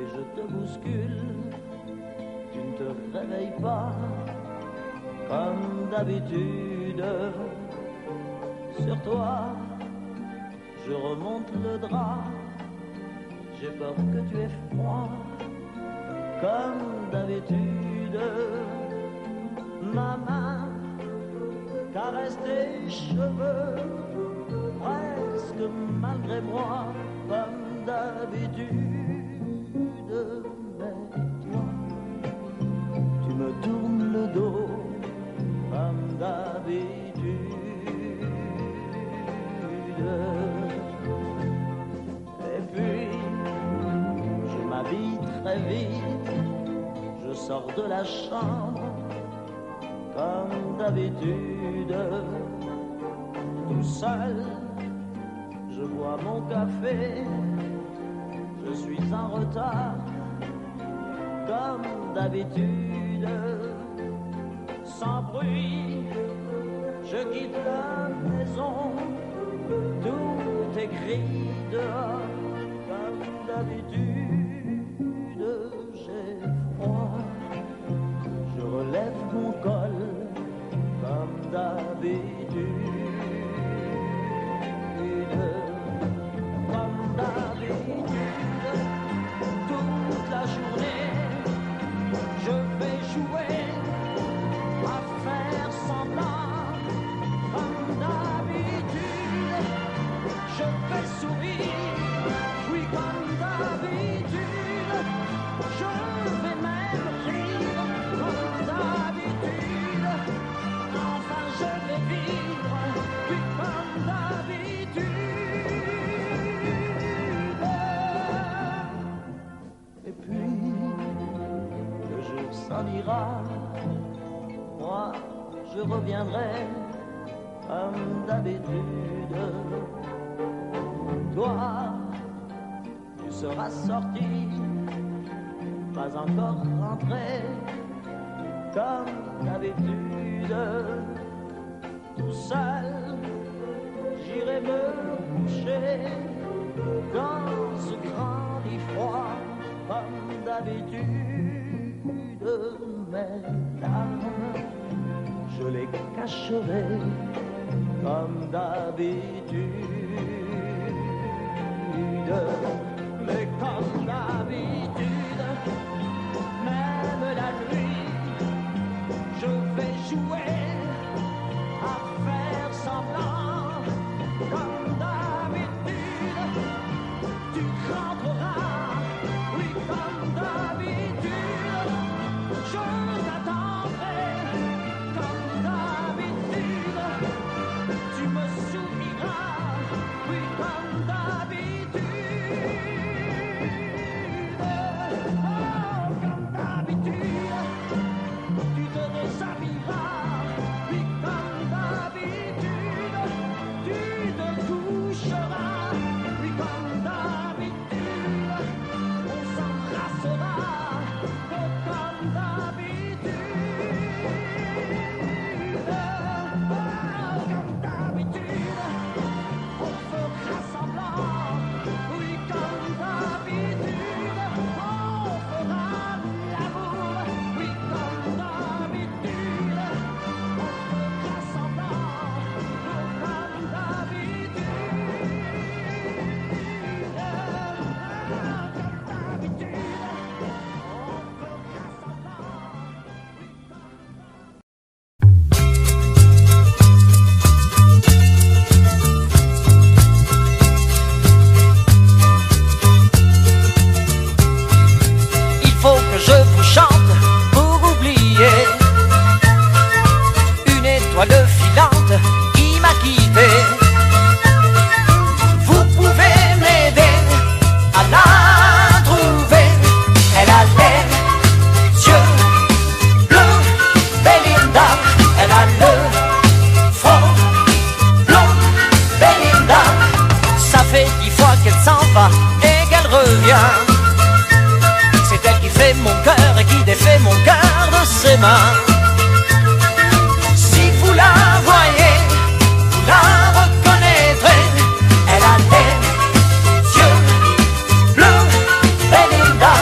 et je te bouscule. Tu ne te réveilles pas comme d'habitude. Sur toi, je remonte le drap. J'ai peur que tu aies froid comme d'habitude. Ma main caresse tes cheveux, presque malgré moi, comme d'habitude. Mais toi, tu me tournes le dos, comme d'habitude. Et puis, je m'habille très vite, je sors de la chambre, comme d'habitude, tout seul, je bois mon café, je suis en retard, comme d'habitude, sans bruit, je quitte la maison, tout écrit dehors, comme d'habitude, j'ai froid, je relève mon col, comme d'habitude, comme d'habitude, toute la journée, je vais jouer à faire semblant, comme d'habitude, je vais sourire, oui comme d'habitude, je vais même rire, comme d'habitude, enfin je vais vivre, oui comme d'habitude. Et puis, le jour s'en ira, moi je reviendrai, comme d'habitude. Toi, tu seras sorti, pas encore rentré, comme d'habitude. Tout seul, j'irai me coucher dans ce grand lit froid, comme d'habitude. Mes larmes, je les cacherai, comme d'habitude. Mais comme d'habitude, même la nuit, je vais jouer à faire semblant, comme d'habitude, tu rentreras, oui comme d'habitude, je t'attendrai, comme d'habitude, tu me souriras, oui comme d'habitude. Si vous la voyez, vous la reconnaîtrez. Elle a les yeux bleus, Belinda.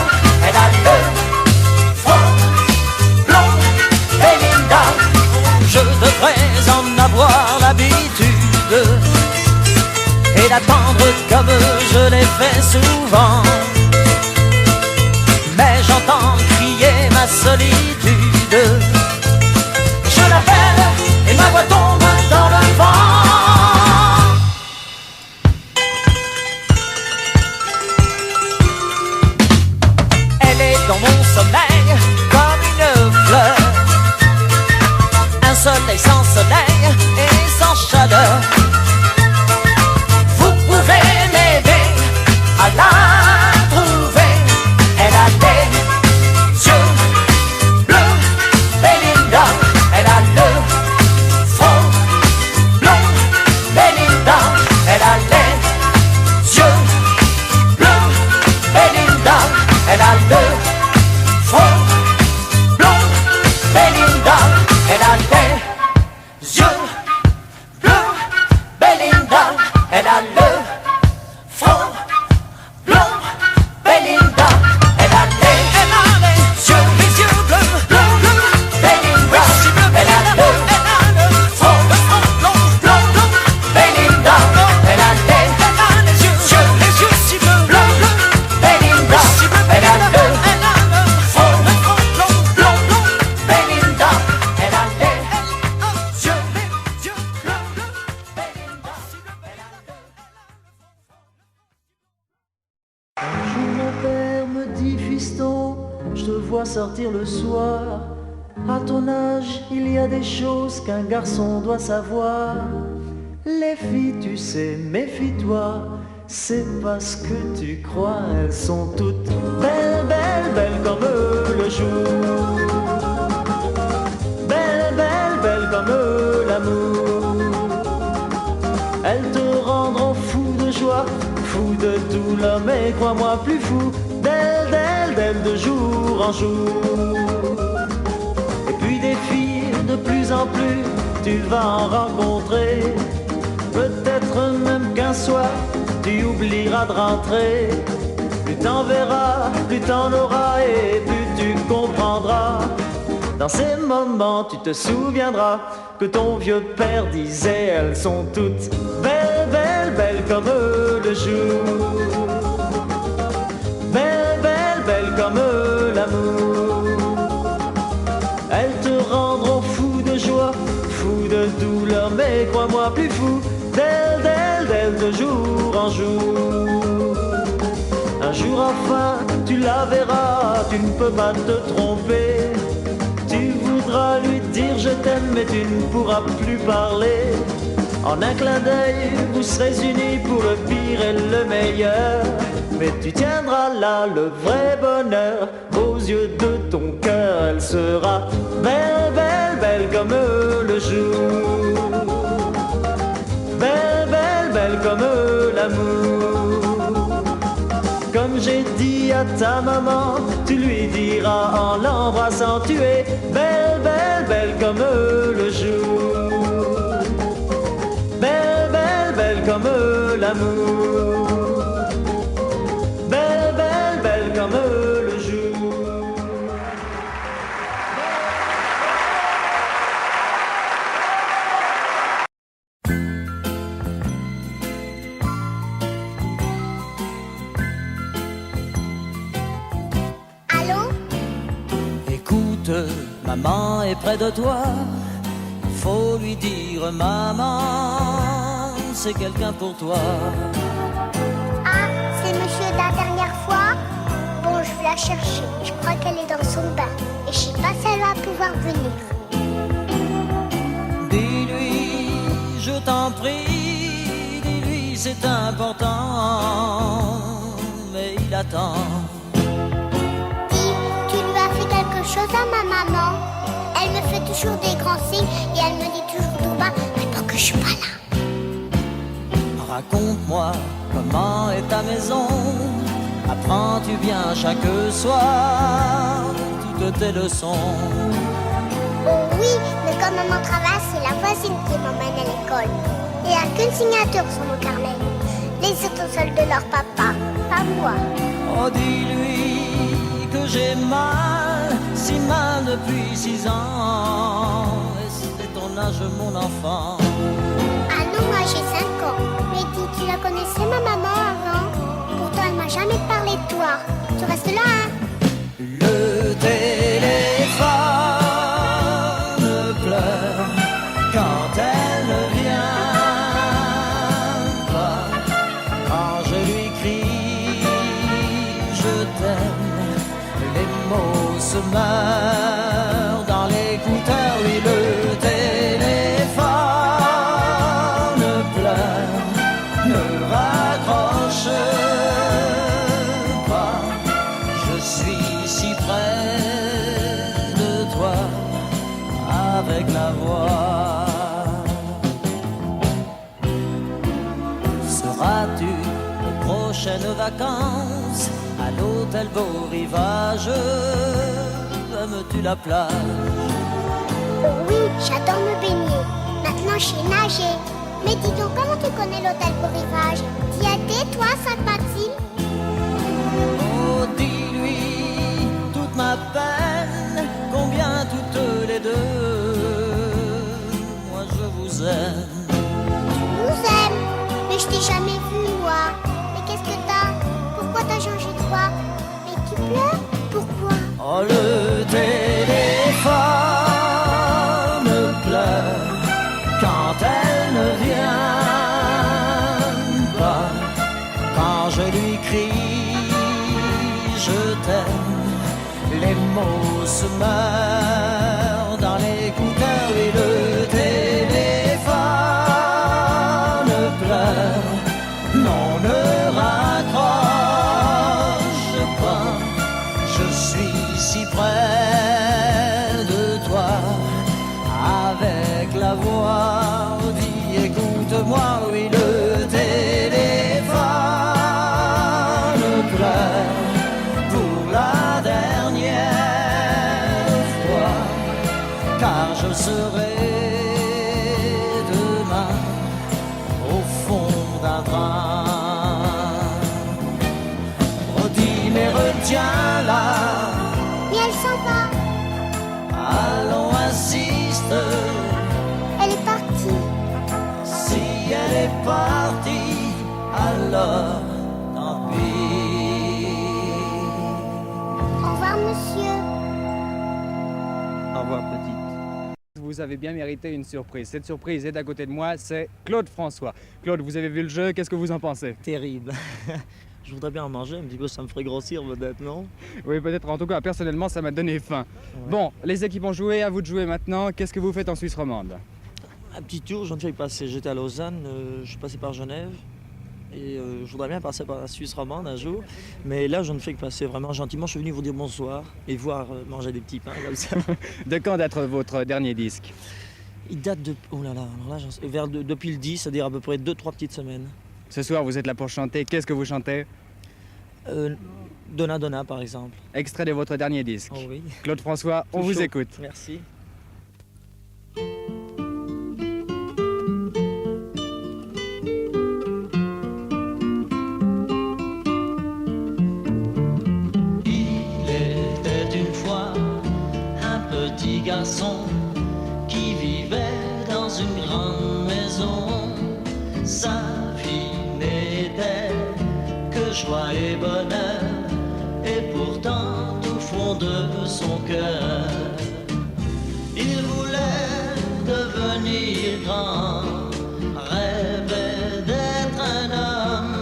je l'ai fait souvent. Mais j'entends crier ma solitude. Je l'appelle et ma voix tombe dans le vent. Elle est dans mon sommeil comme une fleur, un soleil sans soleil et sans chaleur. Vous pouvez m'aider à la trouver. Elle a des yeux bleus, Belinda. Elle a le front blond, Belinda. Elle a les yeux bleus, Belinda. Elle a le front blond, Belinda. Elle a les yeux bleus, Belinda. Elle a le front blond, Belinda. Elle a les yeux bleus, Belinda. Elle a le front blond, Belinda. Elle a les yeux si bleus, Belinda. Elle a le front blond, Belinda. Elle a les yeux bleus, Belinda. Un jour mon père me dit, fiston, je te vois sortir le soir. À ton âge, il y a des choses qu'un garçon doit savoir. Les filles, tu sais, méfie-toi, c'est parce que tu crois, elles sont toutes belles, belles, belles comme le jour. Belles, belles, belles comme l'amour. Elles te rendront fou de joie, fou de douleur, mais crois-moi plus fou d'elles, d'elles, d'elles de jour en jour. Et puis des filles de plus en plus, tu vas en rencontrer. Peut-être même qu'un soir, tu oublieras de rentrer. Plus t'en verras, plus t'en auras et plus tu comprendras. Dans ces moments, tu te souviendras que ton vieux père disait, elles sont toutes belles, belles, belles comme le jour. Belles, belles, belles comme l'amour. Elles te rendront fou de joie, fou de douleur, mais crois-moi plus fou d'elles, d'elles, d'elles de jour en jour. Un jour enfin, tu la verras, tu ne peux pas te tromper. Tu voudras lui dire je t'aime, mais tu ne pourras plus parler. En un clin d'œil, vous serez unis pour le pire et le meilleur. Mais tu tiendras là le vrai bonheur. Aux yeux de ton cœur, elle sera belle, belle, belle comme le jour. Belle, belle, belle comme l'amour. Comme j'ai dit à ta maman, tu lui diras en l'embrassant, tu es belle, belle, belle comme le jour. Belle, belle, belle comme l'amour. Belle, belle, belle comme le jour. Allô? Écoute, maman est près de toi. Il faut lui dire, maman, c'est quelqu'un pour toi. Ah, c'est monsieur de la dernière fois? Bon, je vais la chercher. Je crois qu'elle est dans son bain. Et je sais pas si elle va pouvoir venir. Dis-lui, je t'en prie, dis-lui, c'est important, mais il attend. Dis, tu lui as fait quelque chose à ma maman? Elle me fait toujours des grands signes et elle me dit toujours tout bas, attends que je suis pas là. Raconte-moi comment est ta maison. Apprends-tu bien chaque soir toutes tes leçons? Oh oui, mais quand maman travaille, c'est la voisine qui m'emmène à l'école. Il n'y a qu'une signature sur mon carnet. Les autres sont celles de leur papa, pas moi. Oh, dis-lui que j'ai mal, si mal depuis 6 ans. Et c'est ton âge, mon enfant. Ah non, moi j'ai 5 ans. Mais dis, tu la connaissais ma maman avant? Tu restes là, hein? Le téléphone pleure quand elle ne vient pas. Quand je lui crie je t'aime, les mots se meurent dans l'écouteur. Oui, le téléphone pleure, ne raccroche pas. Je suis si près de toi avec la voix. Seras-tu aux prochaines vacances à l'hôtel Beau Rivage? Aimes-tu la plage? Oh oui, j'adore me baigner. Maintenant, je sais nager. Mais dis donc, comment tu connais l'hôtel Beau Rivage? T'y étais, toi, Sainte-Maxime? Oh, dis-lui toute ma peine, combien toutes les deux, moi je vous aime. Tu nous aimes. Mais je t'ai jamais vu, moi. Mais qu'est-ce que t'as? Pourquoi t'as changé de voix? Mais tu pleures? Pourquoi? Oh, le téléphone pleure quand elle ne vient pas. Quand je lui crie je t'aime, les mots se meurent dans l'écouteur. Et le téléphone pleure, non, ne raccroche pas. Je suis si près de toi avec la voix. Dis, écoute-moi, oui, le téléphone pleure pour la dernière fois, car je serai demain au fond d'un train. Redis, mais retiens-la. Mais elle s'en va. Allons, insiste. Elle est partie. Si elle est partie, alors tant pis. Au revoir, monsieur. Au revoir, petite. Vous avez bien mérité une surprise. Cette surprise est à côté de moi, c'est Claude François. Claude, vous avez vu le jeu, qu'est-ce que vous en pensez? Terrible. Je voudrais bien en manger, un petit peu, ça me ferait grossir peut-être, non? Oui, peut-être, en tout cas, personnellement, ça m'a donné faim. Ouais. Bon, les équipes ont joué, à vous de jouer maintenant. Qu'est-ce que vous faites en Suisse romande? Un petit tour, j'en ai passé. J'étais à Lausanne, je suis passé par Genève. Et je voudrais bien passer par la Suisse romande un jour. Mais là, je ne fais que passer vraiment gentiment. Je suis venu vous dire bonsoir et voir manger des petits pains comme ça. De quand date votre dernier disque? Il date de... Oh là là, alors là, depuis le 10, c'est-à-dire à peu près 2-3 petites semaines. Ce soir, vous êtes là pour chanter. Qu'est-ce que vous chantez? Donna Donna, par exemple. Extrait de votre dernier disque. Oh oui. Claude François, on Tout vous chaud. écoute. Merci. Il était une fois un petit garçon qui vivait dans une grande maison. Sa vie n'était que joie et bonheur, et pourtant au fond de son cœur, il voulait devenir grand, rêvait d'être un homme.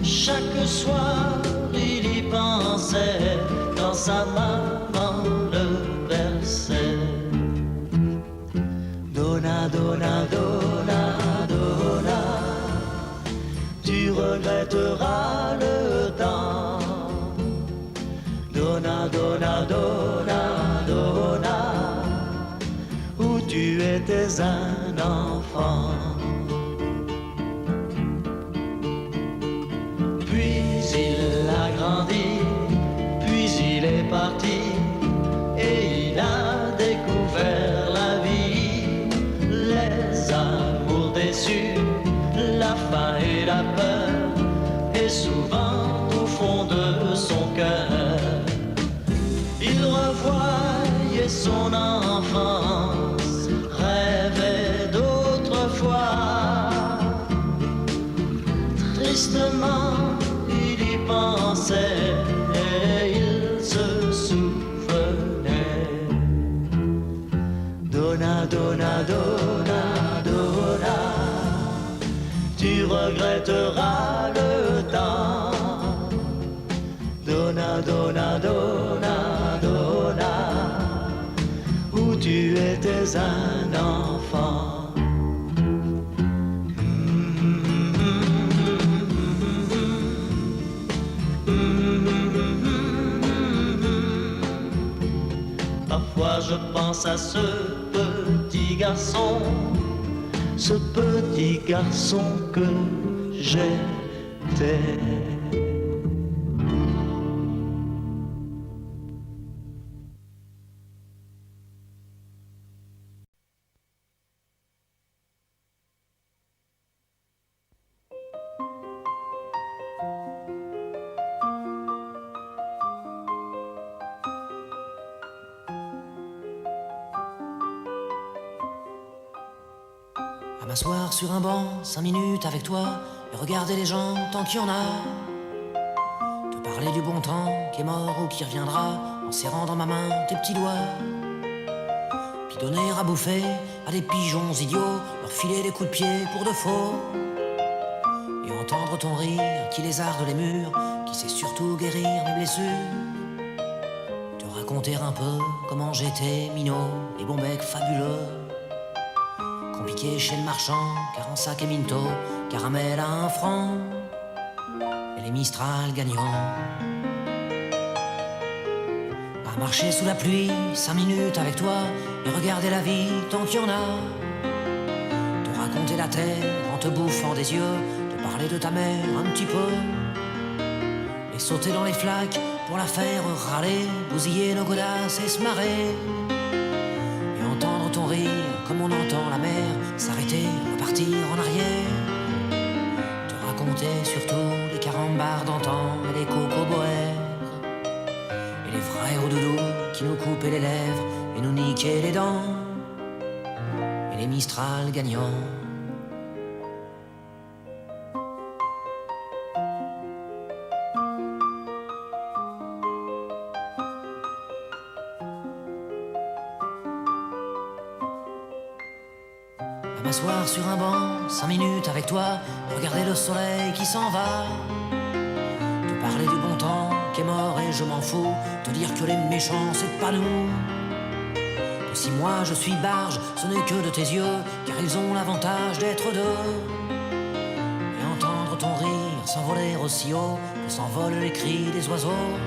Chaque soir il y pensait quand sa maman le berçait. Donna, donna, donna, donna, tu regretteras le temps. Donna, donna, donna, donna, où tu étais un enfant. Puis il a grandi, puis il est parti, et il a découvert la vie, les amours déçus, la faim et la peur, et souvent au fond de son cœur, il revoyait son enfance, rêvait d'autrefois. Tristement, il y pensait, il se souvenait. Donna, donna, donna, donna, tu regretteras le temps. Donna, donna, donna, donna, où tu étais un enfant. Parfois je pense à ce petit garçon que j'étais. À m'asseoir sur un banc, 5 minutes avec toi, et regarder les gens tant qu'il y en a. Te parler du bon temps qui est mort ou qui reviendra, en serrant dans ma main tes petits doigts. Puis donner à bouffer à des pigeons idiots, leur filer des coups de pied pour de faux. Et entendre ton rire qui lézarde les murs, qui sait surtout guérir mes blessures. Te raconter un peu comment j'étais minot, les bons becs fabuleux. Compliqué chez le marchand, car en sac et minto, caramel à 1 franc, et les Mistral gagnants. À marcher sous la pluie, 5 minutes avec toi, et regarder la vie tant qu'il y en a. Te raconter la terre en te bouffant des yeux, te parler de ta mère un petit peu, et sauter dans les flaques pour la faire râler, bousiller nos godasses et se marrer. Et entendre ton rire comme on entend la mer s'arrêter, repartir en arrière. Te raconter surtout les carambars d'antan et les cocoboères, et les frères au doudou qui nous coupaient les lèvres et nous niquaient les dents, et les Mistral gagnants. M'asseoir sur un banc, 5 minutes avec toi, regarder le soleil qui s'en va. Te parler du bon temps qui est mort et je m'en fous, te dire que les méchants c'est pas nous. Que si moi je suis barge, ce n'est que de tes yeux, car ils ont l'avantage d'être deux. Et entendre ton rire s'envoler aussi haut que s'envolent les cris des oiseaux.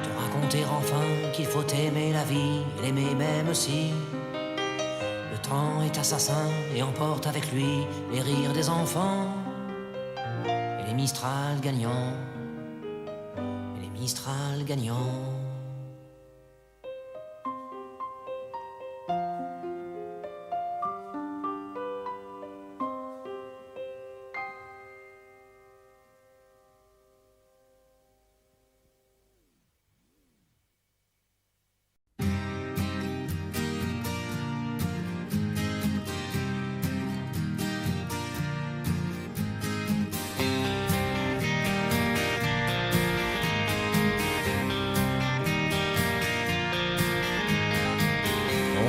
Te raconter enfin qu'il faut aimer la vie et l'aimer même si le temps est assassin et emporte avec lui les rires des enfants, et les Mistral gagnants, et les Mistral gagnants.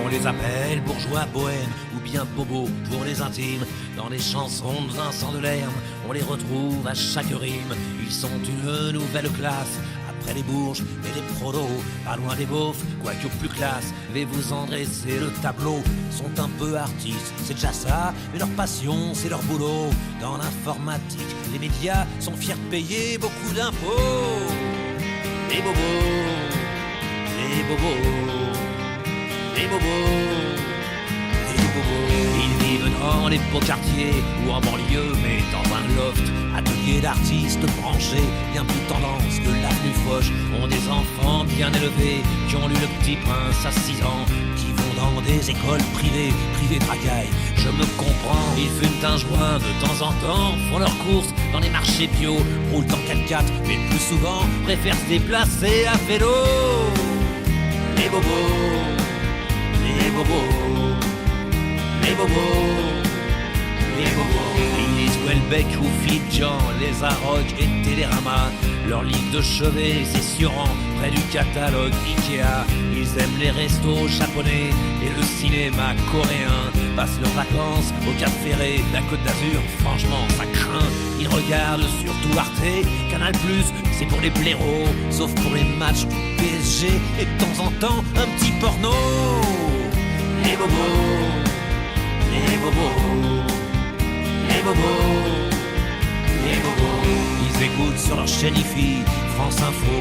On les appelle bourgeois bohèmes ou bien bobos pour les intimes. Dans les chansons de Vincent Delerme, on les retrouve à chaque rime. Ils sont une nouvelle classe, après les bourges et les prolos. Pas loin des beaufs, quoique plus classe, vais vous en dresser le tableau. Sont un peu artistes, c'est déjà ça, mais leur passion, c'est leur boulot. Dans l'informatique, les médias sont fiers de payer beaucoup d'impôts. Les bobos, les bobos, les bobos, les bobos. Ils vivent dans les beaux quartiers ou en banlieue, mais dans un loft. Atelier d'artistes branchés, bien plus tendance que l'avenue Foch. Ont des enfants bien élevés, qui ont lu Le Petit Prince à 6 ans, qui vont dans des écoles privées, privées de racailles, je me comprends. Ils fument un joint de temps en temps, font leurs courses dans les marchés bio, roulent en 4x4, mais le plus souvent préfèrent se déplacer à vélo. Les bobos, les bobos, les bobos, les bobos. Ils lisent Welbeck ou Fidjan, les Arocs et Télérama. Leur livre de chevet, c'est sur rang, près du catalogue Ikea. Ils aiment les restos japonais et le cinéma coréen. Passent leurs vacances au Cap Ferré, la Côte d'Azur, franchement ça craint. Ils regardent surtout Arte, Canal+, c'est pour les blaireaux, sauf pour les matchs du PSG et de temps en temps un petit porno. Les bobos, les bobos, les bobos, les bobos. Ils écoutent sur leur chaîne IFI, France Info,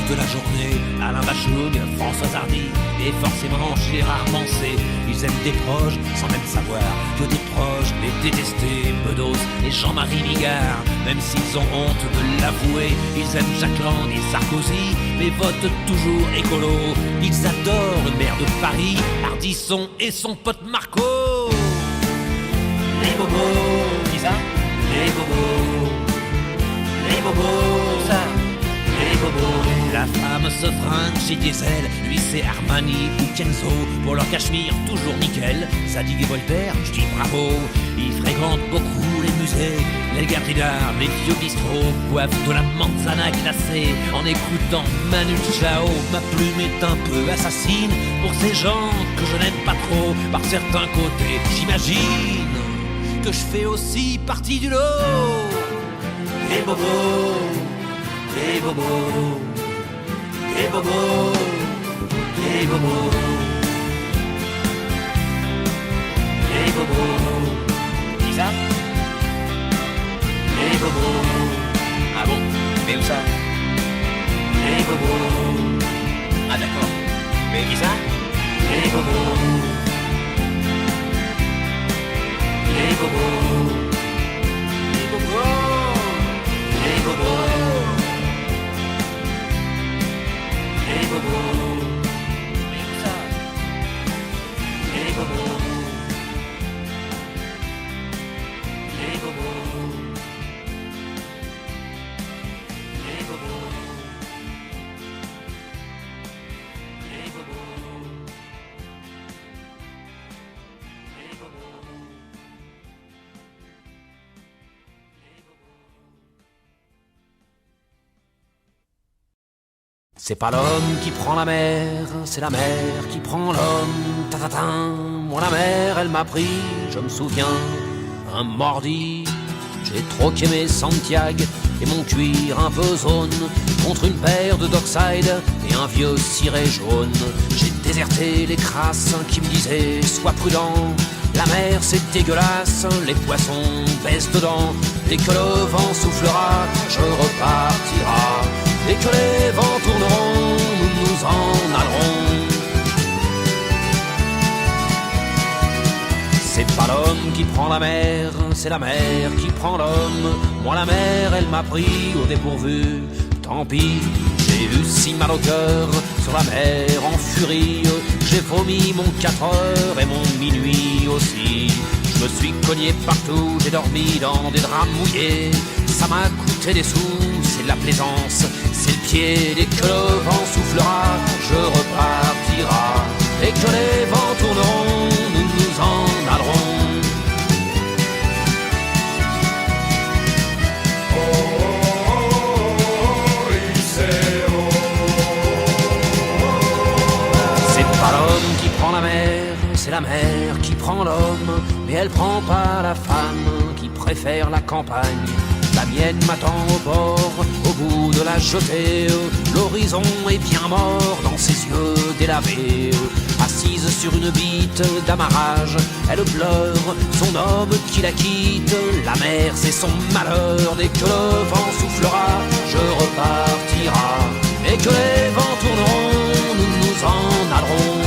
toute la journée, Alain Bachung, François Hardy, et forcément Gérard Manset. Ils aiment des proches, sans même savoir que des proches les détester, Bedos et Jean-Marie Bigard. Même s'ils ont honte de l'avouer, ils aiment Jacques Lang et Sarkozy, mais votent toujours écolo. Ils adorent le maire de Paris, Ardisson et son pote Marco. Les bobos, qui ça? Les bobos. Les bobos, ça, les bobos. La femme se fringue chez Diesel, lui c'est Armani ou Kenzo. Pour leur cachemire, toujours nickel. Zadig et Voltaire, je dis bravo. Ils fréquentent beaucoup les musées, les galeries d'art, les vieux bistrots. Boivent de la manzana glacée en écoutant Manu Chao. Ma plume est un peu assassine pour ces gens que je n'aime pas trop. Par certains côtés, j'imagine que je fais aussi partie du lot. Les bobos, les bobos, les bobos, les bobos, les bobos. Qui ça? Les bobos. Ah bon? Mais où ça? Les bobos. Ah d'accord. Mais qui ça? Les bobos. Les bobos. Les bobos. Les bobos, les bobos, mais où ça? Les bobos, les bobos, les bobos, les bobos, les bobos. C'est pas l'homme qui prend la mer, c'est la mer qui prend l'homme. Ta-ta-ta. Moi la mer, elle m'a pris, je me souviens, un mordi. J'ai troqué mes Santiago et mon cuir un peu zone contre une paire de Dockside et un vieux ciré jaune. J'ai déserté les crasses qui me disaient sois prudent. La mer c'est dégueulasse, les poissons baissent dedans. Dès que le vent soufflera, je repartira. Dès que les vents tourneront, nous nous en allerons. C'est pas l'homme qui prend la mer, c'est la mer qui prend l'homme. Moi la mer, elle m'a pris au dépourvu, tant pis. J'ai eu si mal au cœur sur la mer en furie. J'ai vomi mon 4 heures et mon minuit aussi. Je me suis cogné partout, j'ai dormi dans des draps mouillés. Ça m'a coûté des sous, c'est de la plaisance, c'est le pied. Dès que le vent soufflera, je repartira. Dès que les vents tourneront, nous nous en allerons. C'est pas l'homme qui prend la mer, c'est la mer qui prend l'homme. Mais elle prend pas la femme qui préfère la campagne. La mienne m'attend au port, au bout de la jetée. L'horizon est bien mort dans ses yeux délavés. Assise sur une bite d'amarrage, elle pleure son homme qui la quitte. La mer c'est son malheur, dès que le vent soufflera, je repartira. Dès que les vents tourneront, nous nous en allerons.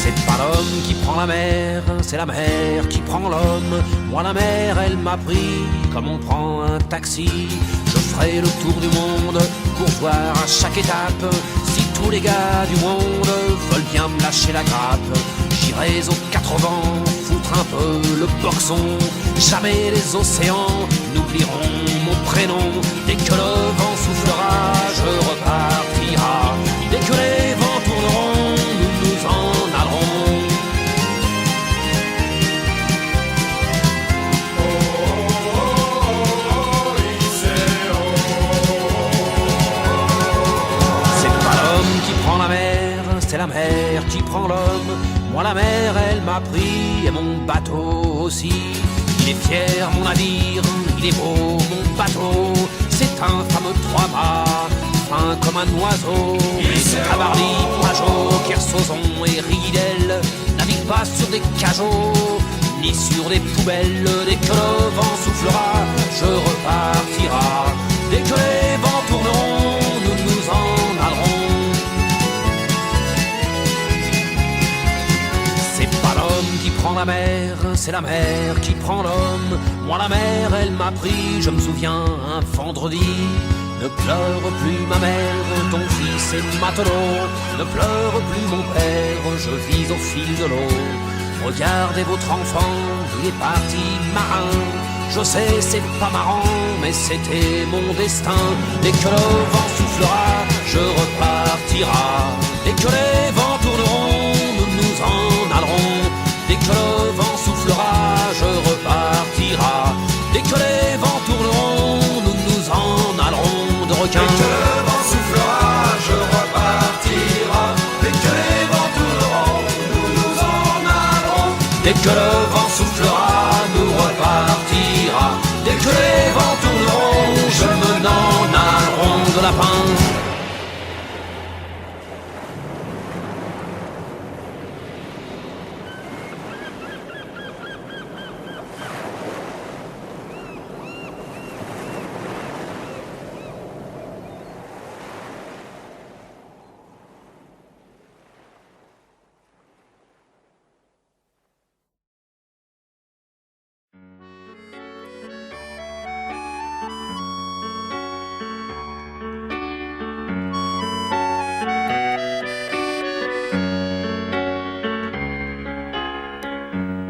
C'est pas l'homme qui prend la mer, c'est la mer qui prend l'homme. Moi la mer, elle m'a pris comme on prend un taxi. Je ferai le tour du monde pour voir à chaque étape si tous les gars du monde veulent bien me lâcher la grappe. J'irai aux 4 vents foutre un peu le boxon. Jamais les océans n'oublieront mon prénom. Dès que le vent soufflera, je repartira. Dès que les vents tourneront, nous nous en allerons. la mer qui prend l'homme. Moi la mer elle m'a pris et mon bateau aussi. Il est fier mon navire, il est beau mon bateau. C'est un fameux trois-mâts, fin comme un oiseau. Tabarly, Pajot, Kersozon et Ridel naviguent pas sur des cajots ni sur des poubelles. Dès que le vent soufflera, je repartira. Dès que les vents tourneront, nous nous en allerons. C'est pas l'homme qui prend la mer, c'est la mer qui prend l'homme. Moi la mer, elle m'a pris, je me souviens, un vendredi. Ne pleure plus ma mère, ton fils est matelot. Ne pleure plus mon père, je vis au fil de l'eau. Regardez votre enfant, il est parti marin. Je sais c'est pas marrant, mais c'était mon destin. Dès que le vent soufflera, je repartira. Dès que les vents tourneront, nous nous en allerons. Dès que le vent soufflera, je repartira. Dès que les vents tourneront, nous nous en allerons de requins. Dès que le vent soufflera, je repartira. Dès que les vents tourneront, nous nous en allerons. Dès que le vent soufflera, nous repartira. Dès que les vents tourneront, je me n'en allerons de lapin.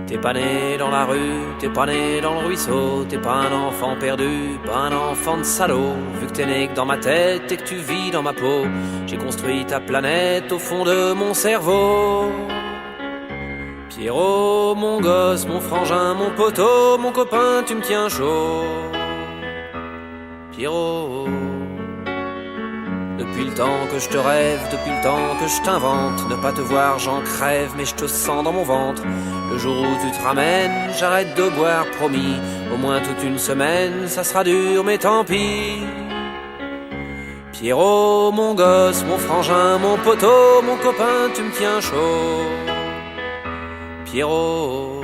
T'es pas né dans la rue, t'es pas né dans le ruisseau, t'es pas un enfant perdu, pas un enfant de salaud. Vu que t'es né que dans ma tête et que tu vis dans ma peau, j'ai construit ta planète au fond de mon cerveau. Pierrot, mon gosse, mon frangin, mon poteau, mon copain, tu me tiens chaud. Pierrot, depuis le temps que je te rêve, depuis le temps que je t'invente, ne pas te voir j'en crève, mais je te sens dans mon ventre. Le jour où tu te ramènes, j'arrête de boire, promis. Au moins toute une semaine, ça sera dur, mais tant pis. Pierrot, mon gosse, mon frangin, mon poteau, mon copain, tu me tiens chaud. Pierrot,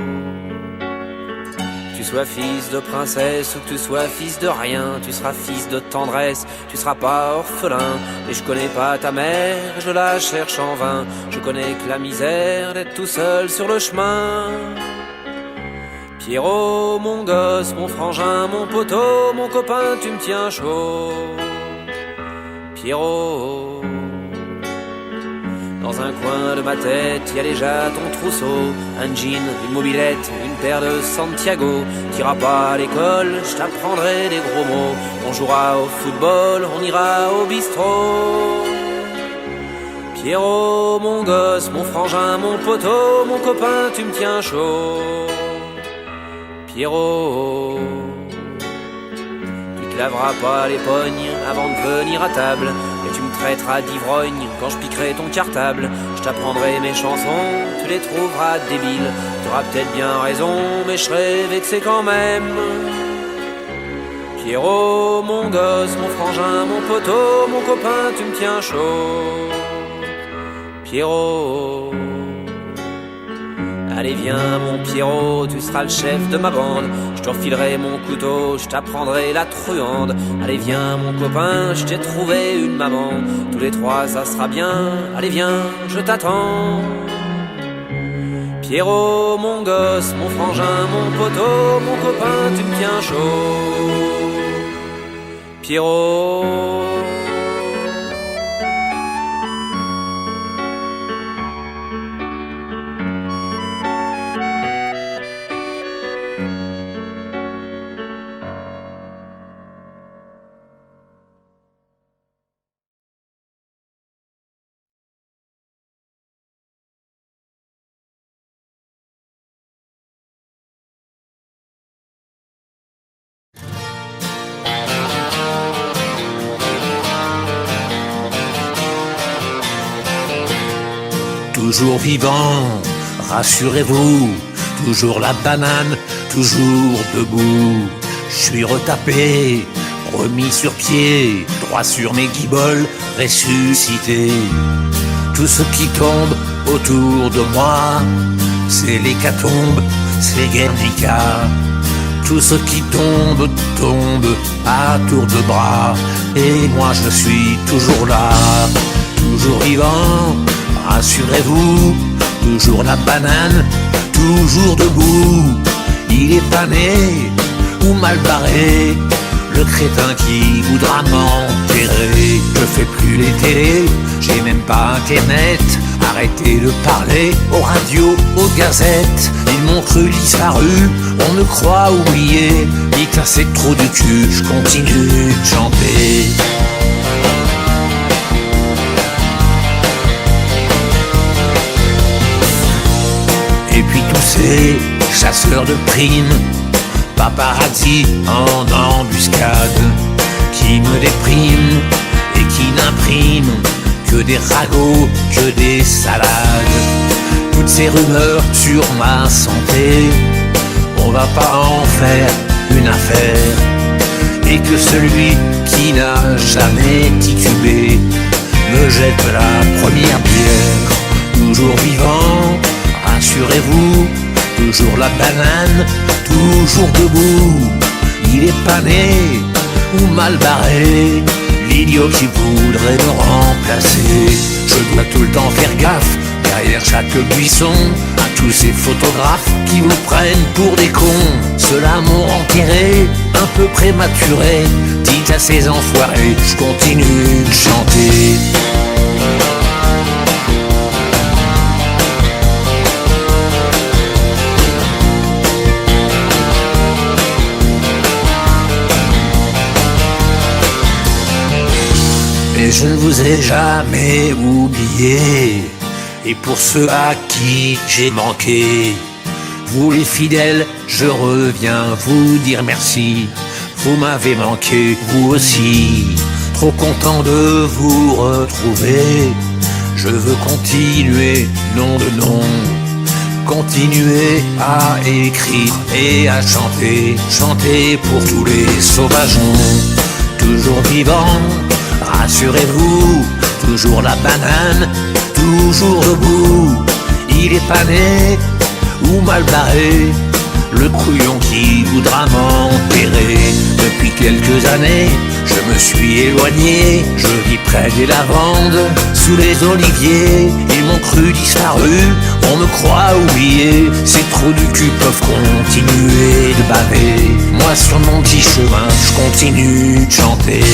que tu sois fils de princesse ou que tu sois fils de rien, tu seras fils de tendresse, tu seras pas orphelin. Et je connais pas ta mère, je la cherche en vain. Je connais que la misère d'être tout seul sur le chemin. Pierrot, mon gosse, mon frangin, mon poteau, mon copain, tu me tiens chaud. Pierrot, dans un coin de ma tête, y a déjà ton trousseau, un jean, une mobilette, une paire de Santiago. T'iras pas à l'école, je t'apprendrai des gros mots. On jouera au football, on ira au bistrot. Pierrot, mon gosse, mon frangin, mon poteau, mon copain, tu me tiens chaud. Pierrot, tu te laveras pas les pognes avant de venir à table. Tu me traiteras d'ivrogne quand je piquerai ton cartable. Je t'apprendrai mes chansons, tu les trouveras débiles. T'auras peut-être bien raison, mais je serai vexé quand même. Pierrot, mon gosse, mon frangin, mon poteau, mon copain, tu me tiens chaud. Pierrot, allez viens mon Pierrot, tu seras le chef de ma bande. Je te refilerai mon couteau, je t'apprendrai la truande. Allez viens mon copain, je t'ai trouvé une maman. Tous les trois ça sera bien, allez viens, je t'attends. Pierrot, mon gosse, mon frangin, mon poteau, mon copain, tu me tiens chaud. Pierrot, toujours vivant, rassurez-vous, toujours la banane, toujours debout. Je suis retapé, remis sur pied, droit sur mes guiboles, ressuscité. Tout ce qui tombe autour de moi, c'est l'hécatombe, c'est Guernica. Tout ce qui tombe, tombe à tour de bras. Et moi je suis toujours là, toujours vivant, rassurez-vous, toujours la banane, toujours debout. Il est pas né ou mal barré, le crétin qui voudra m'enterrer. Je fais plus les télés, j'ai même pas internet. Arrêtez de parler aux radios, aux gazettes. Ils m'ont cru disparu, on me croit oublié. Dites à ces trous du cul, je continue de chanter. Et puis tous ces chasseurs de primes, paparazzi en embuscade, qui me dépriment et qui n'impriment que des ragots, que des salades. Toutes ces rumeurs sur ma santé, on va pas en faire une affaire. Et que celui qui n'a jamais titubé me jette la première bière. Toujours vivant, rassurez-vous, toujours la banane, toujours debout. Il est pas né ou mal barré, l'idiot qui voudrait me remplacer. Je dois tout le temps faire gaffe, derrière chaque buisson, à tous ces photographes qui vous prennent pour des cons. Ceux-là m'ont enterré, un peu prématuré. Dites à ces enfoirés, je continue de chanter. Mais je ne vous ai jamais oublié. Et pour ceux à qui j'ai manqué, vous les fidèles, je reviens vous dire merci. Vous m'avez manqué, vous aussi. Trop content de vous retrouver. Je veux continuer, nom de nom. Continuer à écrire et à chanter. Chanter pour tous les sauvageons. Toujours vivant, rassurez-vous, toujours la banane, toujours debout. Il est pas né ou mal barré, le couillon qui voudra m'enterrer. Depuis quelques années, je me suis éloigné, je vis près des lavandes, sous les oliviers. Ils m'ont cru disparu, on me croit oublié. Ces trous du cul peuvent continuer de baver. Moi sur mon petit chemin, je continue de chanter.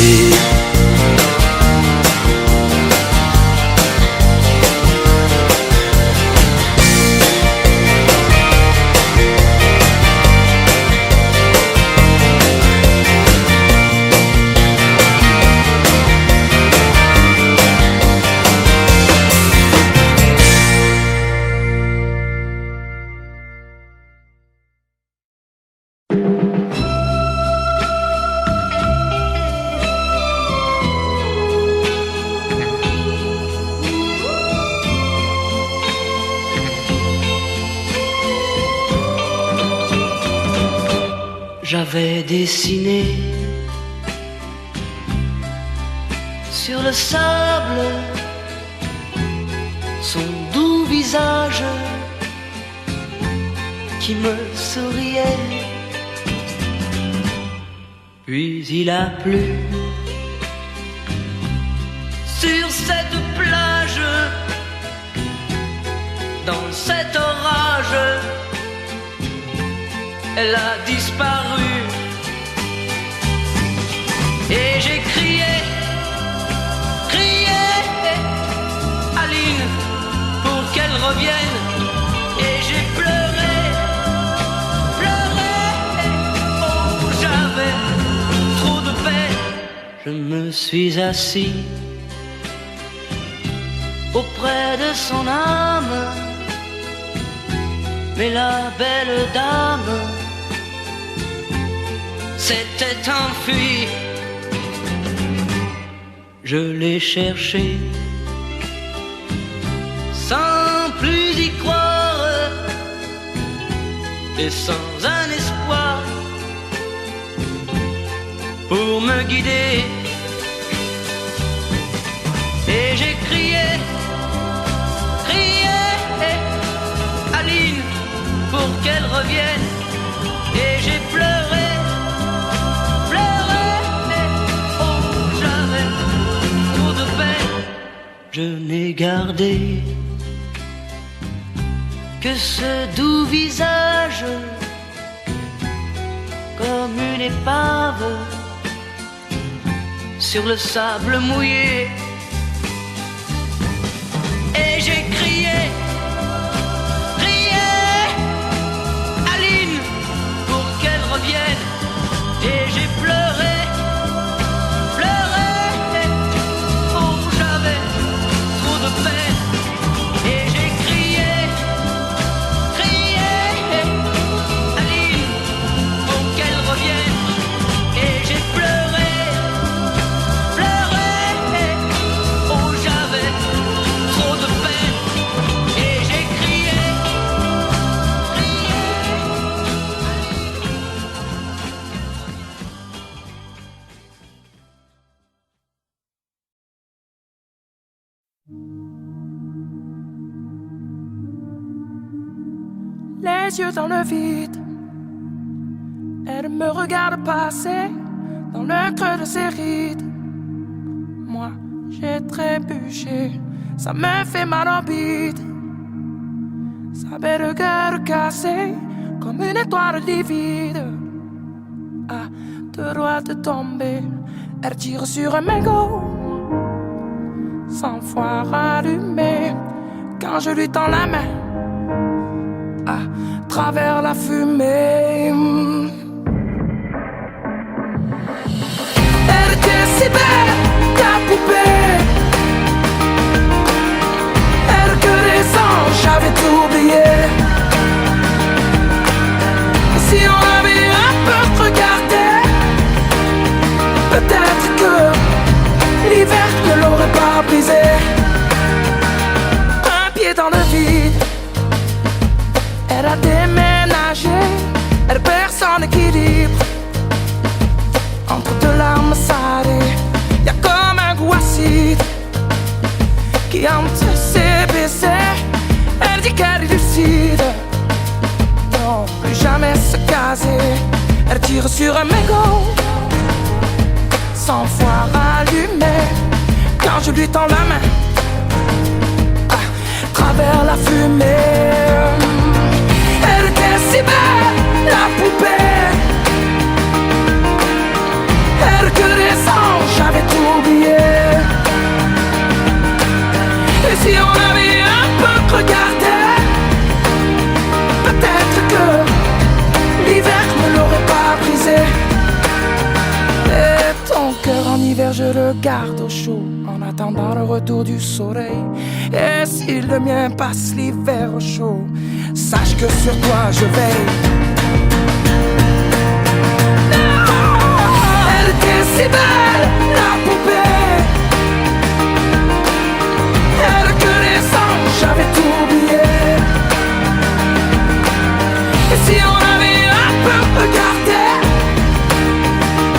J'avais dessiné sur le sable son doux visage qui me souriait. Puis il a plu sur cette plage, dans cet orage. Elle a disparu et j'ai crié, crié, Aline, pour qu'elle revienne. Et j'ai pleuré, pleuré, oh j'avais trop de peine. Je me suis assis auprès de son âme, mais la belle dame s'était enfuie. Je l'ai cherché sans et sans un espoir pour me guider. Et j'ai crié, crié, Aline, pour qu'elle revienne. Et j'ai pleuré, pleuré, oh, j'avais trop de peine. Je n'ai gardé que ce doux visage, comme une épave sur le sable mouillé. Et j'ai crié, crié, Aline, pour qu'elle revienne. Et j'ai pleuré, pleuré, oh, j'avais trop de peine. Et j'ai crié, crié, Aline, pour qu'elle revienne. Et j'ai pleuré, pleuré, oh, j'avais trop de peine. Et j'ai crié, crié. Les yeux dans le vide, elle me regarde passer dans le creux de ses rides. Moi, j'ai trébuché, ça me fait mal au bide. Sa belle gueule cassée, comme une étoile livide. À deux doigts de tomber, elle tire sur un mégot. 100 fois rallumé, quand je lui tends la main, à travers la fumée. Elle était si belle, ta poupée. Elle que les anges, j'avais tout oublié. Et si on avait un peu regardé, peut-être que l'hiver ne l'aurait pas brisé. Un pied dans le vide, elle a déménagé, elle perd son équilibre. Entre deux larmes salées, y'a comme un goût acide qui hante ses baisers. Elle dit qu'elle est lucide, non, plus jamais se caser. Elle tire sur un mégot, 100 fois rallumé, quand je lui tends la main, à travers la fumée. Elle était si belle, la poupée. Elle que les anges, j'avais tout oublié. Et si on avait un peu regardé, peut-être que l'hiver ne l'aurait pas brisé. Et ton cœur en hiver, je le garde au chaud, en attendant le retour du soleil. Et si le mien passe l'hiver au chaud, sache que sur toi je veille. Elle était si belle, la poupée. Elle que les anges, j'avais tout oublié. Et si on avait un peu regardé,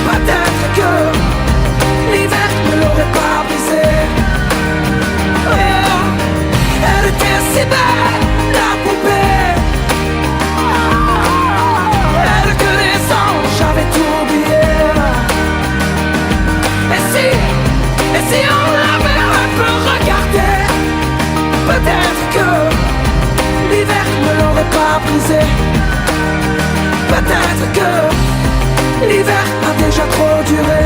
peut-être que l'hiver ne l'aurait pas brisé. Elle était si belle, la poupée. Elle que les anges, j'avais tout oublié. Et si on l'avait un peu regardé, peut-être que l'hiver ne l'aurait pas brisé. Peut-être que l'hiver a déjà trop duré.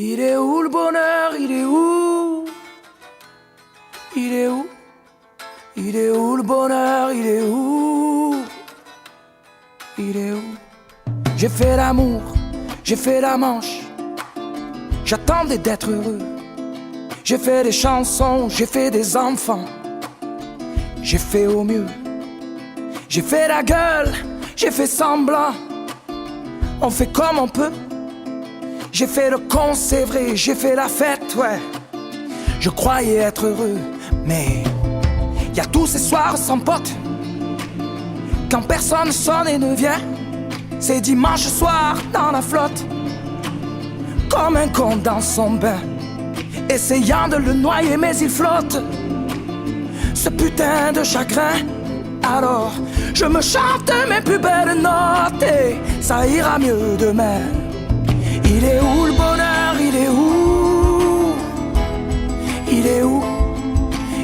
Il est où le bonheur? Il est où? Il est où? Il est où le bonheur? Il est où? Il est où? J'ai fait l'amour, j'ai fait la manche, j'attendais d'être heureux. J'ai fait des chansons, j'ai fait des enfants, j'ai fait au mieux. J'ai fait la gueule, j'ai fait semblant, on fait comme on peut. J'ai fait le con, c'est vrai, j'ai fait la fête, ouais. Je croyais être heureux, mais y a tous ces soirs sans potes, quand personne sonne et ne vient. C'est dimanche soir dans la flotte, comme un con dans son bain, essayant de le noyer mais il flotte, ce putain de chagrin. Alors je me chante mes plus belles notes et ça ira mieux demain. Il est où le bonheur, il est où? Il est où?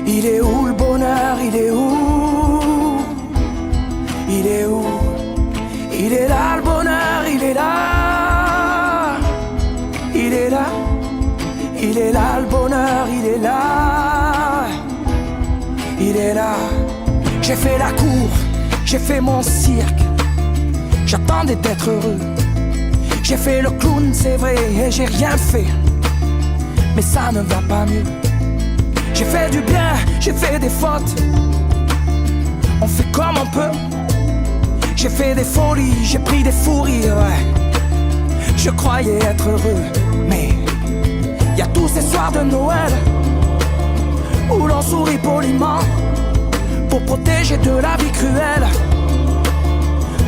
Il est où le bonheur, il est où? Il est où? Il est là le bonheur, il est là. Il est là. Il est là le bonheur, il est là. Il est là. J'ai fait la cour, j'ai fait mon cirque. J'attendais d'être heureux. J'ai fait le clown, c'est vrai, et j'ai rien fait. Mais ça ne va pas mieux. J'ai fait du bien, j'ai fait des fautes. On fait comme on peut. J'ai fait des folies, j'ai pris des fous rires, ouais. Je croyais être heureux, mais y a tous ces soirs de Noël où l'on sourit poliment pour protéger de la vie cruelle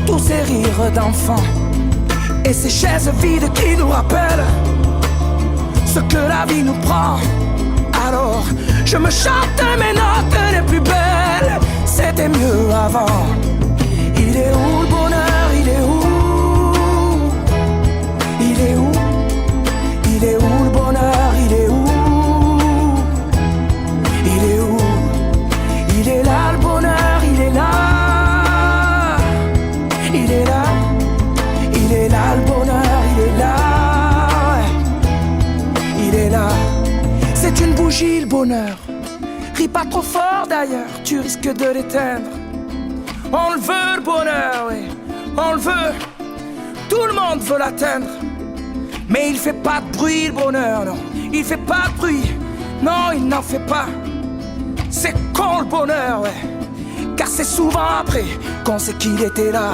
tous ces rires d'enfants et ces chaises vides qui nous rappellent ce que la vie nous prend. Alors je me chante mes notes les plus belles, c'était mieux avant. Il est où le bonheur, il est où? Il est où? Il est où le bonheur, il est où? Il est où? Il est là le bonheur, il est là. Il est là. Il est là le bonheur, il est là. Il est là. C'est une bougie le bonheur. Ris pas trop fort d'ailleurs, tu risques de l'éteindre. On le veut le bonheur, oui, on le veut. Tout le monde veut l'atteindre. Mais il fait pas de bruit le bonheur, non. Il fait pas de bruit, non il n'en fait pas. C'est con le bonheur, ouais. Car c'est souvent après qu'on sait qu'il était là.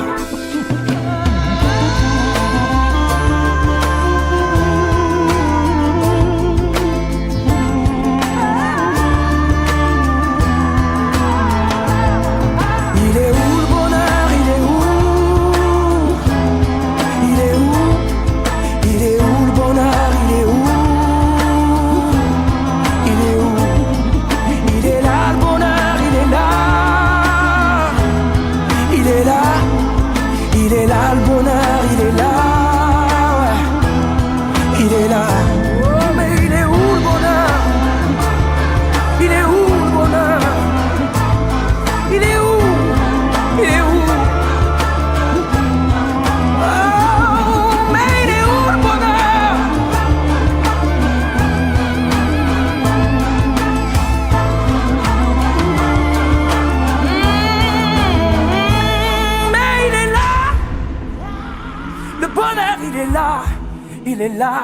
Il est là,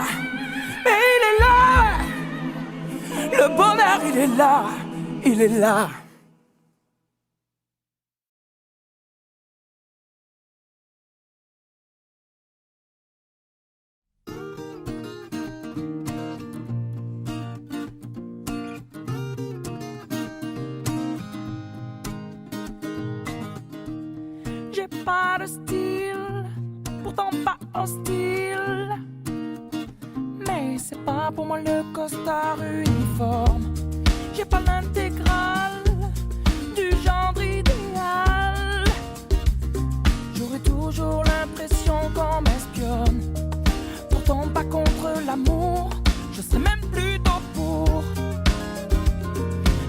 mais il est là. Le bonheur, il est là, il est là. J'ai pas de style, pourtant pas hostile. Mais c'est pas pour moi le costard uniforme. J'ai pas l'intégrale du genre idéal. J'aurais toujours l'impression qu'on m'espionne. Pourtant pas contre l'amour, je serais même plutôt pour.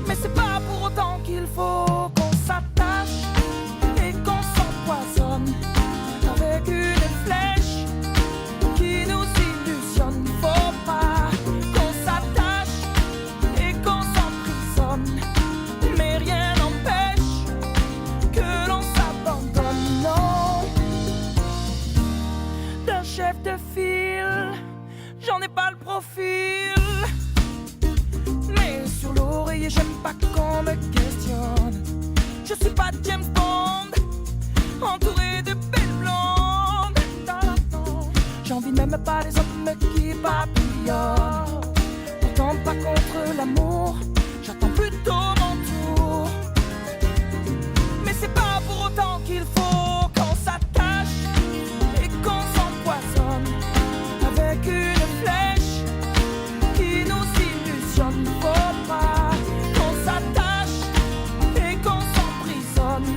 Mais c'est pas pour autant qu'il faut qu'on s'attache et qu'on s'empoisonne avec une flèche qui nous illusionne. Faut pas qu'on s'attache de l'amour, j'attends plutôt mon tour. Mais c'est pas pour autant qu'il faut qu'on s'attache et qu'on s'empoisonne avec une flèche qui nous illusionne. Faut pas qu'on s'attache et qu'on s'emprisonne,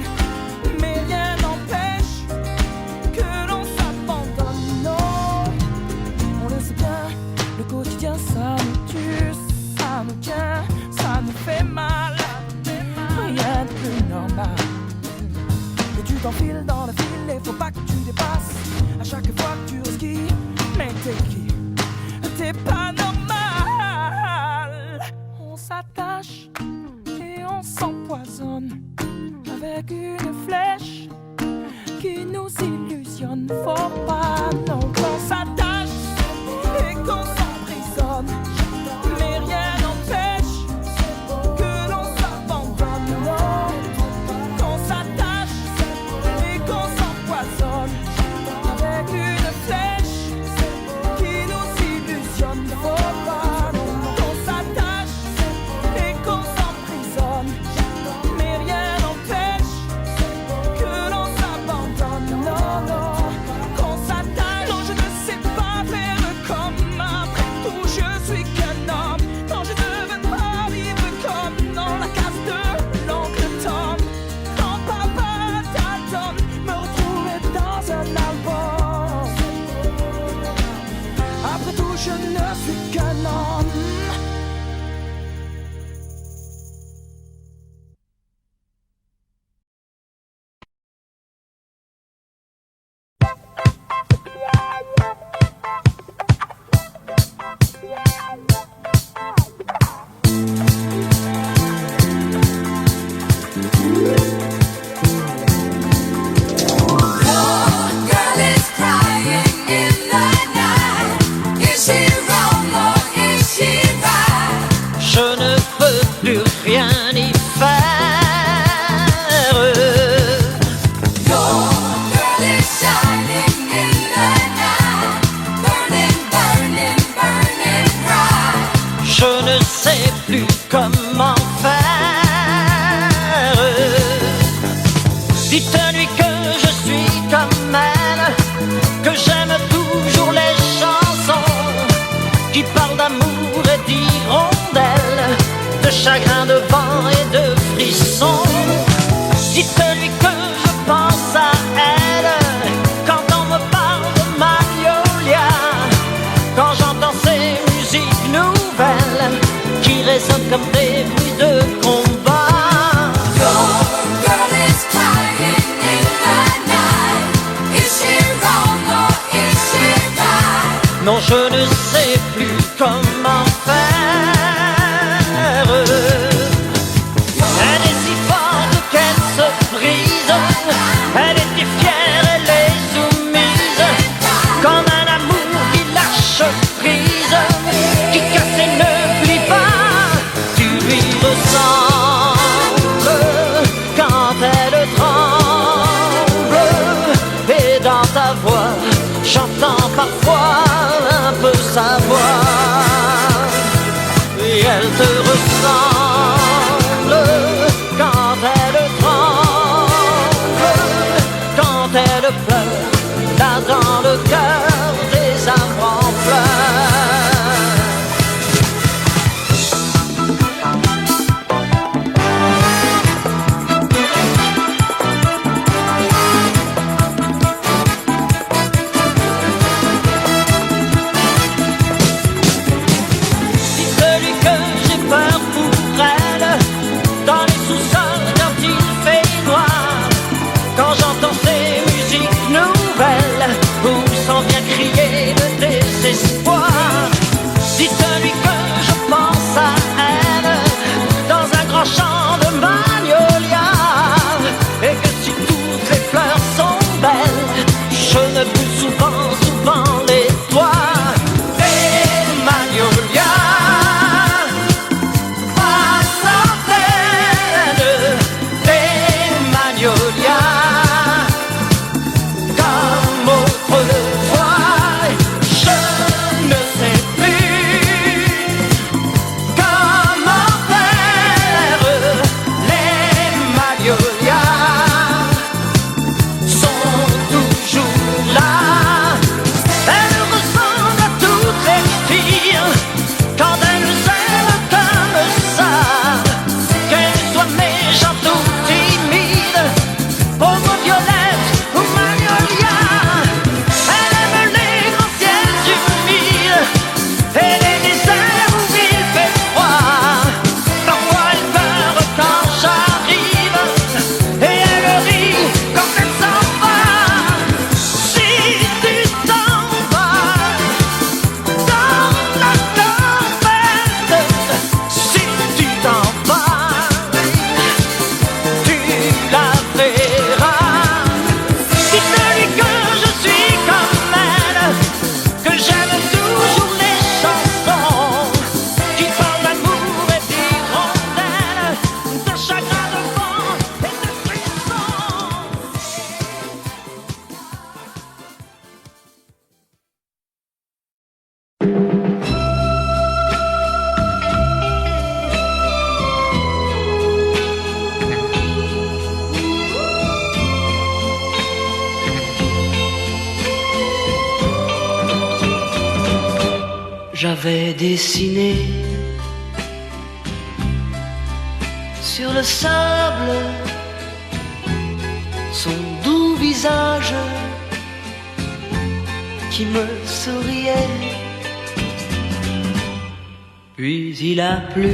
mais rien n'empêche que l'on s'abandonne. Non, on le sait bien, le quotidien ça nous tue, ça nous tient, ça nous fait mal. Rien de plus normal que tu t'enfiles dans le fil et faut pas que tu dépasses à chaque fois que tu risques. Mais t'es qui? T'es pas normal. On s'attache et on s'empoisonne avec une flèche qui nous illusionne. Faut pas non qu'on s'attache et qu'on s'emprisonne, mais rien n'empêche que l'on s'abandonne. Non, qu'on s'attache et qu'on s'empoisonne avec une flèche qui nous illusionne. Faut pas non qu'on s'attache et qu'on s'emprisonne, mais rien n'empêche que l'on s'abandonne. Non, non, qu'on s'attache. Non, je ne sais pas faire comme après tout, je suis qu'un homme. Non, je ne veux pas vivre comme dans la case de l'oncle Tom. Quand papa Dalton me retrouvait dans un album. Après tout, je ne suis qu'un homme. Girl is crying in the night. Is she wrong or is she right? Je ne peux plus rien y faire. Your girl is shining in the night. Burning, burning, burning bright. Je ne sais plus comment faire. Dites-lui que je suis comme elle, que j'aime toujours les chansons qui parlent d'amour et d'hirondelles, de chagrin, de vent et de frissons. Dites-lui que je pense à elle quand on me parle de Magnolia, quand j'entends ces musiques nouvelles qui résonnent comme des bruits de combat. Your girl is crying in the night. Is she wrong or is she right? Non, je ne sais plus comment faire. Elle est si forte qu'elle se brise. Elle était fière, elle est soumise, comme un amour qui lâche prise, qui casse et ne plie pas. Tu lui ressembles quand elle tremble, et dans ta voix j'entends parfois un peu sa voix. Et elle te ressemble quand elle tremble, quand elle pleure, là dans le cœur des âmes en fleurs. Dites-lui que j'ai peur pour j'avais dessiné sur le sable son doux visage qui me souriait. Puis il a plu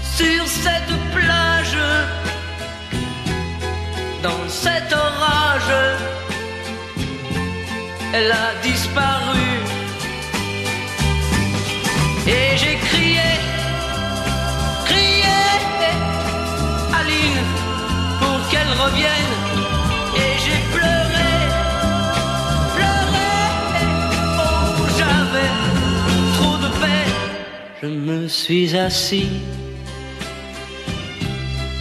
sur cette plage, dans cet orage, elle a disparu. Et j'ai crié, crié, Aline, pour qu'elle revienne. Et j'ai pleuré, pleuré, oh j'avais trop de peine. Je me suis assis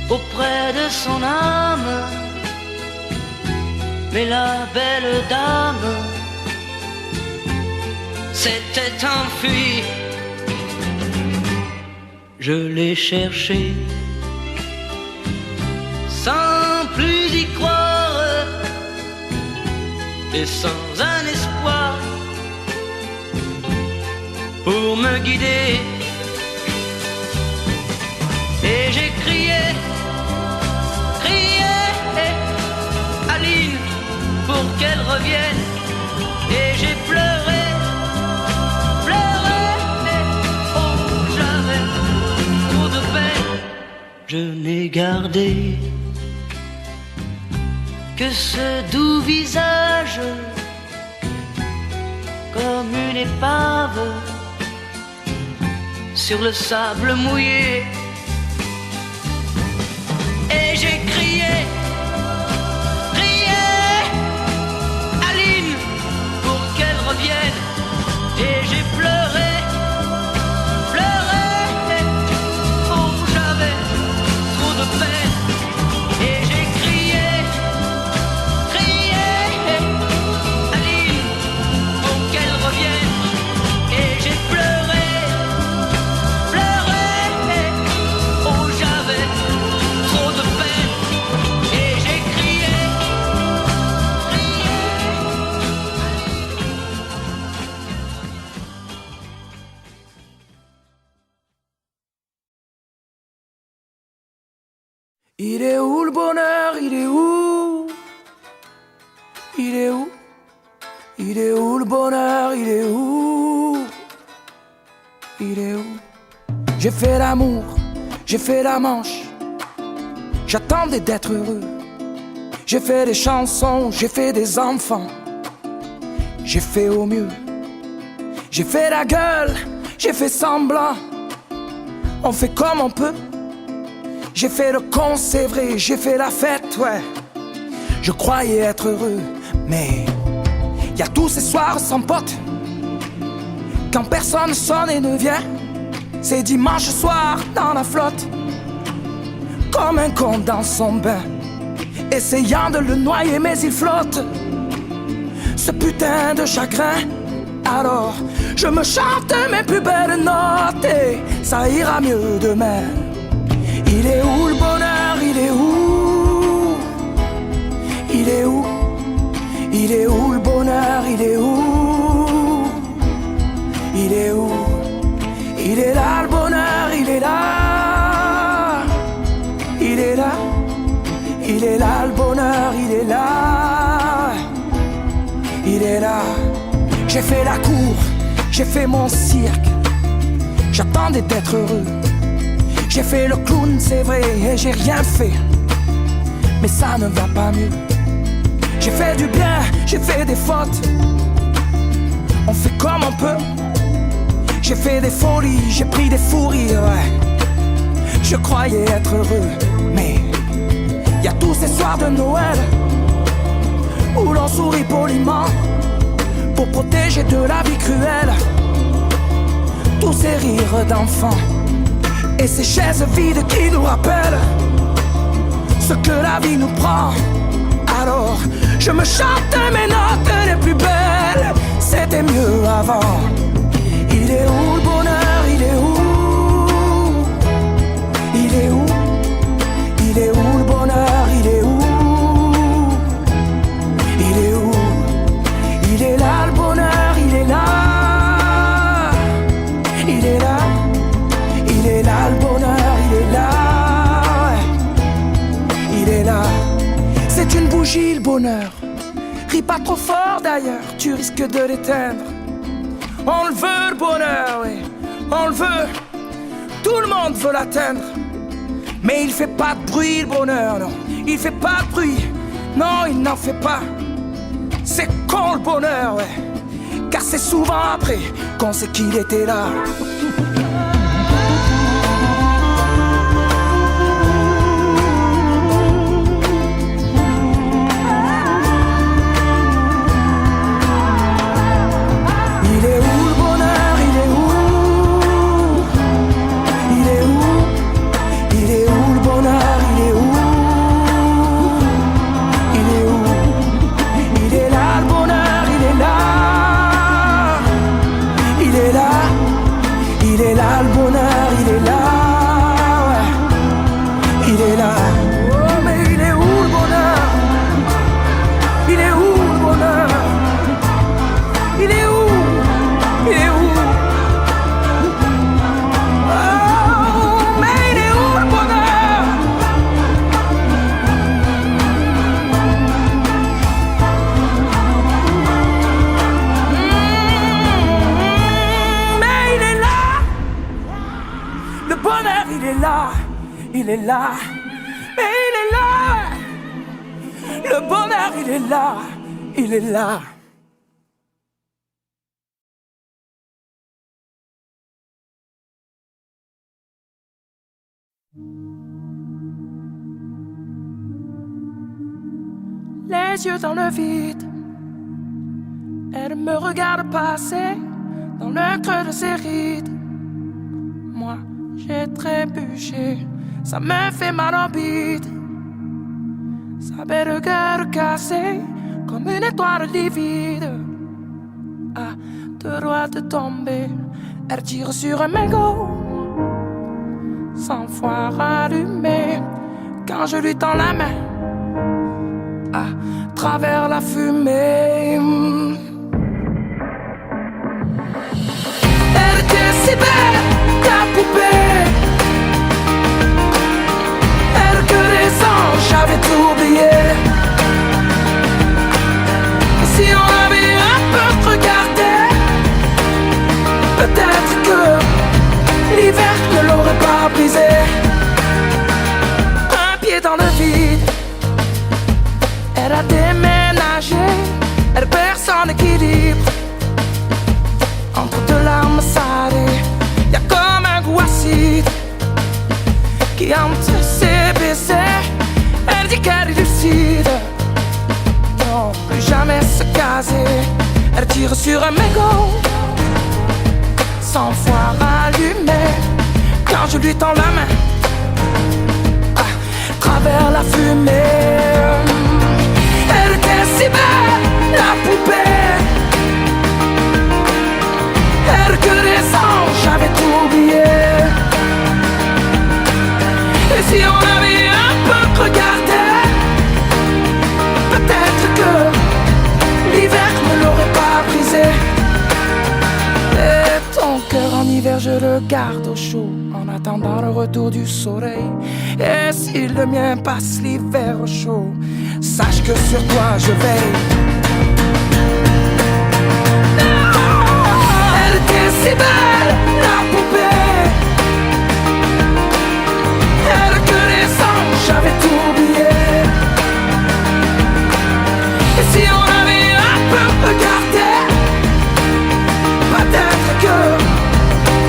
auprès de son âme, mais la belle dame s'était enfuie. Je l'ai cherchée sans plus y croire et sans un espoir pour me guider. Et j'ai crié, crié, Aline, pour qu'elle revienne. Et j'ai pleuré, pleuré, oh j'avais trop de peine. Je n'ai gardé que ce doux visage comme une épave sur le sable mouillé. Et j'ai crié, crié, Aline, pour qu'elle revienne. Et j'ai pleuré, pleuré, oh j'avais trop de peine. Et j'ai crié, crié, Aline, pour qu'elle revienne. Et j'ai pleuré, pleuré, oh j'avais trop de peine. Et j'ai crié, crié. Il est où le bonheur? Il est où? Il est où? Il est où le bonheur? Il est où? Il est où? J'ai fait l'amour, j'ai fait la manche, j'attendais d'être heureux. J'ai fait des chansons, j'ai fait des enfants, j'ai fait au mieux. J'ai fait la gueule, j'ai fait semblant, on fait comme on peut. J'ai fait le con, c'est vrai, j'ai fait la fête, ouais. Je croyais être heureux, mais y a tous ces soirs sans potes, quand personne sonne et ne vient. C'est dimanche soir dans la flotte, comme un con dans son bain, essayant de le noyer mais il flotte, ce putain de chagrin. Alors je me chante mes plus belles notes et ça ira mieux demain. Il est où le bonheur? Il est où? Il est où? Il est où le bonheur? Il est où? Il est où? Il est là le bonheur, il est là. Il est là. Il est là le bonheur, il est là. Il est là. J'ai fait la cour, j'ai fait mon cirque, j'attendais d'être heureux. J'ai fait le clown, c'est vrai, et j'ai rien fait, mais ça ne va pas mieux. J'ai fait du bien, j'ai fait des fautes, on fait comme on peut. J'ai fait des folies, j'ai pris des fous rires, ouais. Je croyais être heureux, mais y a tous ces soirs de Noël où l'on sourit poliment pour protéger de la vie cruelle tous ces rires d'enfants et ces chaises vides qui nous rappellent ce que la vie nous prend. Alors je me chante mes notes les plus belles, c'était mieux avant. Il est où le bonheur? Il est où? Il est où? Il est où le bonheur? Il est où? Il est où? Il est là le bonheur, il est là. bougie le bonheur. Ris pas trop fort d'ailleurs, tu risques de l'éteindre. On le veut le bonheur, oui, on le veut. Tout le monde veut l'atteindre. Mais il fait pas de bruit le bonheur, non. Il fait pas de bruit, non, il n'en fait pas. C'est con le bonheur, ouais. Car c'est souvent après qu'on sait qu'il était là. Il est où le bonheur? Il est où? Il est où? Il est où le bonheur? Il est où? Il est où? Il est là le bonheur, il est là. Il est là. Il est là le bonheur, il est là. Ouais. Il est là. Oh mais il est où le bonheur? Il est où le bonheur? Il est où? Il est où? Oh, mais il est où le bonheur? Mais il est là. Le bonheur, il est là. Il est là. Mais il est là. Le bonheur, il est là. Il est là. Les yeux dans le vide, elle me regarde passer dans le creux de ses rides. Moi, j'ai trébuché, ça me fait mal en bide. Sa belle gueule cassée comme une étoile livide. À deux doigts de tomber, elle tire sur un mégot. 100 fois rallumé quand je lui tends la main. À travers la fumée. Elle était si belle, la poupée. Elle que les anges, j'avais tout oublié. Et si on avait un peu regardé, peut-être que l'hiver ne l'aurait pas brisé. Un pied dans le vide. Elle a déménagé, elle perd son équilibre. Entre deux larmes salées, y'a comme un goût acide qui hante ses baisers. Elle dit qu'elle est lucide. Non, plus jamais se caser. Elle tire sur un mégot. 100 fois rallumé quand je lui tends la main. À travers la fumée. Elle était si belle, la poupée. Elle que les anges, j'avais tout oublié. Et si on avait un peu regardé, peut-être que l'hiver ne l'aurait pas brisé. Et ton cœur en hiver, je le garde au chaud en attendant le retour du soleil. Et si le mien passe l'hiver au chaud, sache que sur toi je veille. Elle était si belle, la poupée. Elle que les anges, j'avais tout oublié. Et si on avait un peu regardé, peut-être que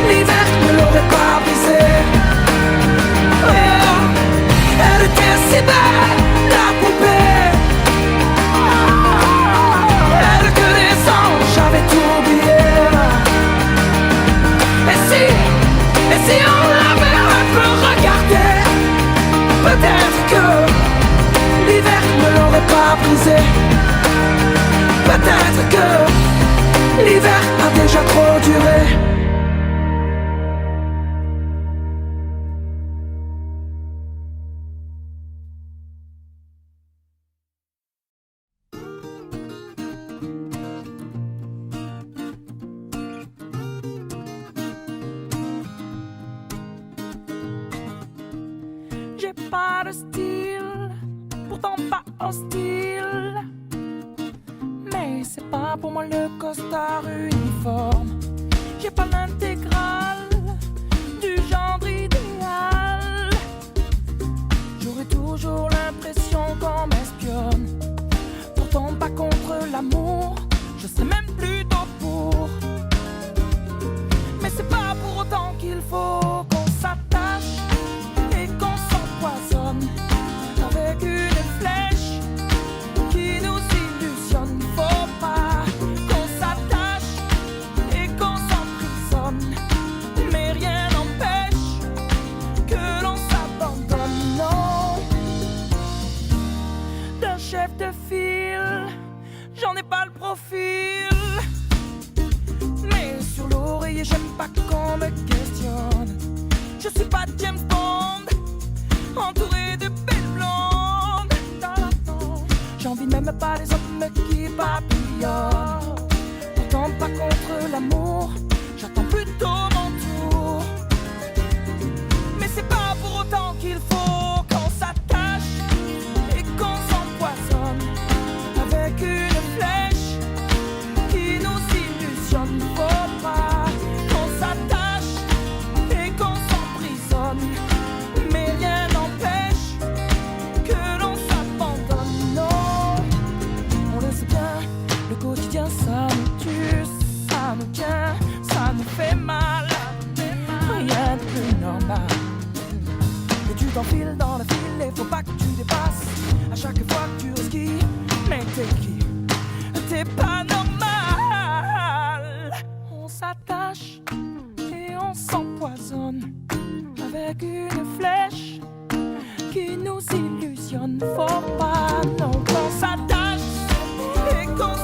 l'hiver ne l'aurait pas brisé. Oh, elle était si belle, la poupée. Elle que les anges, j'avais tout oublié. Et si on l'avait un peu regardé, peut-être que l'hiver ne l'aurait pas brisé. Peut-être que l'hiver a déjà trop duré. J'ai pas de style pour pourtant pas hostile. Mais c'est pas pour moi le costard uniforme. J'ai pas l'intégrale du genre idéal. J'aurais toujours l'impression qu'on m'espionne. Pourtant pas contre l'amour, je sais même plutôt pour. Mais c'est pas pour autant qu'il faut qu'on s'attache et qu'on s'empoisonne avec une flèche qui nous illusionne. Faut pas qu'on s'attache et qu'on s'emprisonne, mais rien n'empêche que l'on s'abandonne. Non, d'un chef de file, j'en ai pas le profil. Mais sur l'oreiller, j'aime pas qu'on me questionne. Je suis pas James Bond, entouré de belles blondes. J'envie même pas les hommes qui papillonnent. Pourtant pas contre l'amour, j'attends plutôt mon tour. Mais c'est pas pour autant qu'il faut qu'on s'attache et qu'on s'empoisonne avec une flèche qui nous illusionne. Faut pas qu'on s'attache et qu'on s'emprisonne, mais rien n'empêche que l'on s'abandonne. Non, on le sait bien, le quotidien ça nous tue, ça nous tient, ça nous fait mal. Rien de plus normal. Et tu t'enfiles dans la file et faut pas que tu dépasses. À chaque fois que tu risques, mais t'es qui? T'es pas normal. On s'attache et on s'empoisonne avec une flèche qui nous illusionne. Faut pas non qu'on s'attache et qu'on